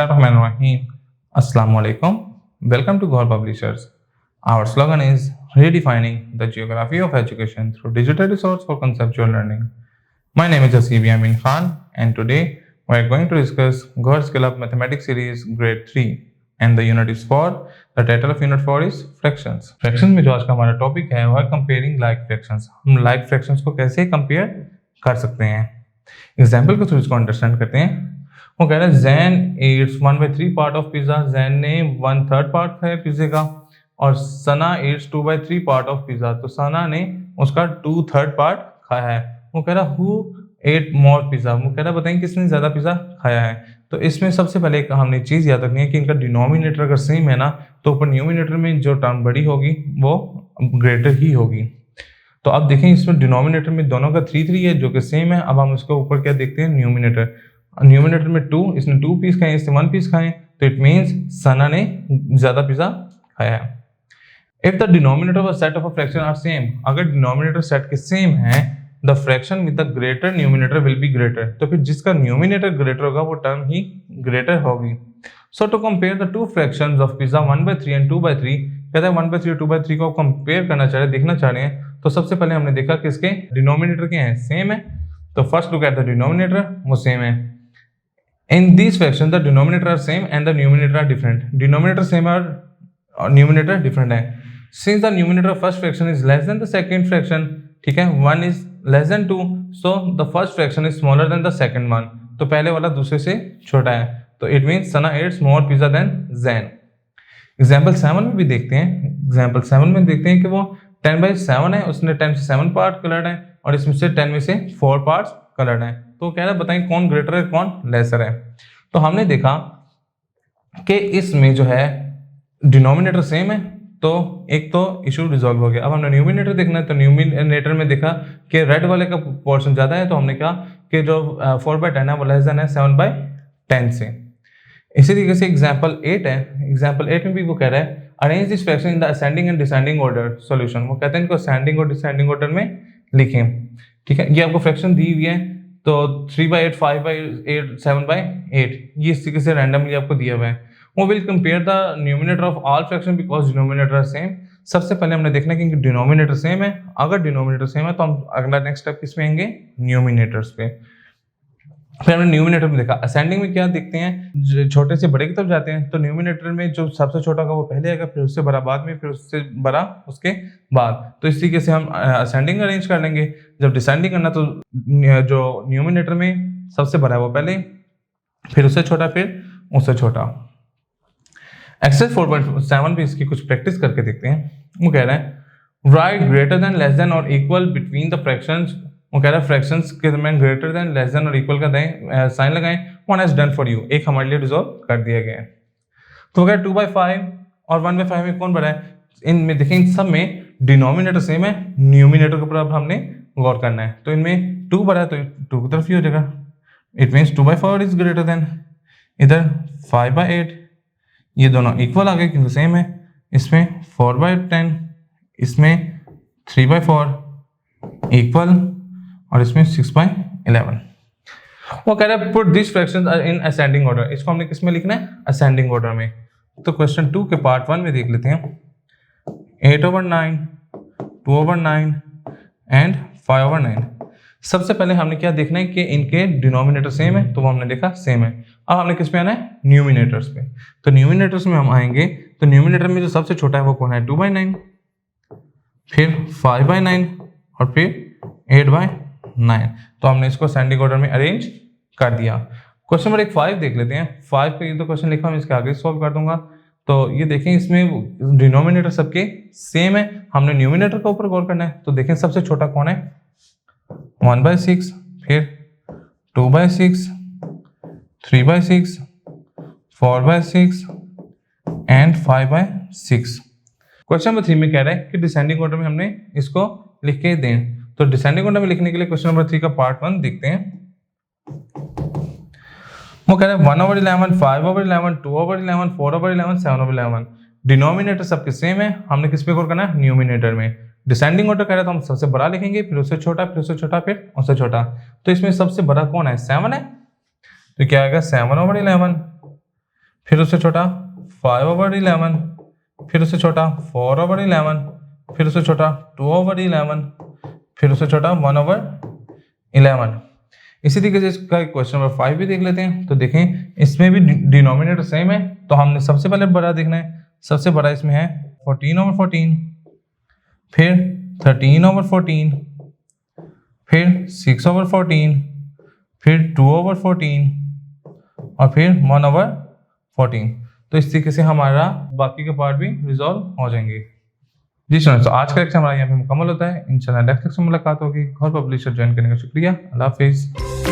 Bismillahirrahmanirrahim. Assalamu alaikum. Welcome to Gaur Publishers. Our slogan is redefining the geography of education through digital resource for conceptual learning. My name is Asibi Amin Khan, and today we are going to discuss Gaur Skill Up Mathematics Series Grade 3 and the unit is 4. The title of unit 4 is Fractions. Fractions में जो आज का हमारा topic है वह comparing like fractions. हम like fractions को कैसे compare कर सकते हैं, एग्जाम्पल के थ्रू इसको अंडरस्टैंड करते हैं। वो कह रहा है Jain eats 1/3 part of pizza. Jain ने 1/3 पार्ट खाया पिज्जे का, और सना eats 2/3 पार्ट ऑफ पिज्जा। तो सना ने उसका 2/3 पार्ट खाया है। वो कह रहा हु एट मोर पिज्जा। वो कह रहा बताएं किसने ज्यादा पिज्जा खाया है। तो इसमें सबसे पहले हमने चीज याद रखनी है कि इनका डिनोमिनेटर अगर सेम है ना, तो ऊपर न्यूमिनेटर में जो टर्म बड़ी होगी वो ग्रेटर ही होगी। तो अब देखें इसमें डिनोमिनेटर में दोनों का 3 है जो कि सेम है। अब हम उसको ऊपर क्या देखते हैं, न्यूमिनेटर। न्यूमिनेटर में 2, इसने 2 पीस खाए, इसने 1 पीस खाए, तो इट मींस सना ने ज्यादा पिज्जा खाया है। If the denominator of a set of a fraction are same, अगर डिनोमिनेटर सेट के सेम है, the fraction with the greater numerator will be greater. तो फिर जिसका न्यूमिनेटर ग्रेटर होगा वो टर्म ही ग्रेटर होगी। So to compare the two fractions of pizza 1/3 and 2/3, कहता है 1/3 और 2/3 को कंपेयर करना चाह रहे, देखना चाह रहे हैं। तो सबसे पहले हमने देखा कि इसके डिनोमिनेटर क्या है, सेम है। तो first look at the denominator, वो सेम है। In this fraction the denominator are same and the numerator are different. Denominator same और न्यूमिनेटर डिफरेंट है। Since the numerator of first fraction is less than the second fraction, ठीक है, 1 is less than 2, so the first fraction is smaller than the second one. तो पहले वाला दूसरे से छोटा है, तो it means Sana एट्स more pizza then Jain. Example 7 में भी देखते हैं। एग्जाम्पल 7 में देखते हैं कि वो 10/7 है, उसने 10 से 7 पार्ट कलर्ड है, और इसमें से 10 में से 4 पार्ट्स कलर्ड है। तो कह रहा है बताएं कौन ग्रेटर है कौन लेसर है। तो हमने देखा कि इसमें जो है डिनोमिनेटर सेम है, तो एक तो इशू रिजॉल्व हो गया। अब हमने न्यूमिनेटर देखना है, तो न्यूमिनेटर में देखा कि रेड वाले का पोर्शन ज्यादा है, तो हमने कहा कि जो 4/10 है वो लेस देन है 7/10 से। इसी तरीके से एग्जाम्पल 8 है। एग्जाम्पल 8 में भी वो कह रहा है arrange this fraction in the ascending and descending order solution. वो कहते हैं इनको असेंडिंग और डिसेंडिंग ऑर्डर में लिखें, ठीक है। ये आपको फ्रैक्शन दी हुई है, तो 3/8, 5/8, 7/8, ये इस तरीके से रैंडमली आपको दिया हुआ है। वो will compare the numerator of all fraction because denominator are same. सबसे पहले हमने देखना है कि डिनोमिनेटर सेम है। अगर डिनोमिनेटर सेम है तो हम अगला नेक्स्ट स्टेप किस पे आएंगे, न्यूमिनेटर्स पे। फिर हमने न्यूमिनेटर में देखा। असेंडिंग में क्या देखते हैं, छोटे से बड़े की तरफ जाते हैं, तो न्यूमिनेटर में जो सबसे छोटा होगा वो पहले आएगा, फिर उससे बड़ा बाद में, फिर उससे बड़ा उसके बाद। तो इस तरीके से हम असेंडिंग अरेंज कर लेंगे। जब डिसेंडिंग करना तो जो न्यूमिनेटर में सबसे बड़ा है वो पहले, फिर उससे छोटा, फिर उससे छोटा। एक्सरसाइज 4.7 भी इसकी कुछ प्रैक्टिस करके देखते हैं। वो कह रहा है right greater than, less than और इक्वल बिटवीन द फ्रैक्शंस। वो कह रहा है फ्रैक्शंस के दरमियान ग्रेटर देन, लेस देन और इक्वल का दें साइन लगाएं। One has done for you, एक हमारे लिए रिजॉल्व कर दिया गया है। तो वो कह रहा है 2/5 और 1/5 में कौन बड़ा है। इनमें देखें, इन सब में डिनोमिनेटर सेम है, न्यूमिनेटर के ऊपर अब हमने गौर करना है। तो इनमें 2 बड़ा है तो 2 की तरफ ही हो जाएगा। It means 2/4 is greater than, इधर 5/8, ये दोनों इक्वल आ गए क्योंकि सेम है। इसमें 4/10, इसमें 3/4 इक्वल, और इसमें 6/11। वो कह रहा है put this fractions are in ascending order. इसको हमने किस में लिखना है, असेंडिंग ऑर्डर में। तो क्वेश्चन 2 के पार्ट 1 में देख लेते हैं। 8/9, 2/9 एंड 5/9। सबसे पहले हमने क्या देखना है कि इनके डिनोमिनेटर सेम है, तो वो हमने देखा सेम है। अब हमने किस पे आना है, न्यूमिनेटर्स पे। तो न्यूमिनेटर्स में हम आएंगे, तो न्यूमिनेटर में जो सबसे छोटा है वो कौन है, 2/9, फिर 5/9 और फिर 8/9। तो हमने इसको असेंडिंग ऑर्डर में अरेंज कर दिया। क्वेश्चन नंबर 5 देख लेते हैं। 5 पे ये तो क्वेश्चन लिखा, मैं इसके आगे सॉल्व कर दूंगा। तो ये देखें, इसमें डिनोमिनेटर सबके सेम है, हमने न्यूमिनेटर के ऊपर गौर करना है। तो देखें सबसे छोटा कौन है, 1/6, फिर 2/6, 3/6, 4/6 एंड 5/6। क्वेश्चन नंबर 3 में कह रहा है कि डिसेंडिंग ऑर्डर में हमने इसको लिख के दें। तो डिसेंडिंग ऑर्डर में लिखने के लिए क्वेश्चन नंबर 3 का पार्ट 1 देखते हैं। वो कह रहा है 1/11, 5/11, 2/11, 4/11, 7/11। डिनोमिनेटर सबके सेम है, हमने किस पे गौर करना है, न्यूमिनेटर में। डिसेंडिंग ऑर्डर कह रहा है तो हम सबसे बड़ा लिखेंगे, फिर उससे छोटा, फिर उससे छोटा, फिर उससे छोटा। तो इसमें सबसे बड़ा कौन है, 7 है, तो क्या आएगा 7/11। फिर उससे छोटा 5/11, फिर उससे छोटा 4/11, फिर उससे छोटा 2/11, फिर उससे छोटा 1/11। इसी तरीके से इसका क्वेश्चन नंबर 5 भी देख लेते हैं। तो देखें इसमें भी डिनोमिनेटर सेम है, तो हमने सबसे पहले बड़ा देखना है। सबसे बड़ा इसमें है 14/14, फिर 13/14, फिर 6/14, फिर 2/14 और फिर 1/14। तो इस तरीके से हमारा बाकी के पार्ट भी रिजॉल्व हो जाएंगे। जी स्टूडेंट्स, तो आज का लेक्चर हमारा यहाँ पे मुकम्मल होता है। इंशाल्लाह नेक्स्ट लेक्चर में मुलाकात होगी। घर पब्लिशर ज्वाइन करने का शुक्रिया। अल्लाह हाफिज़।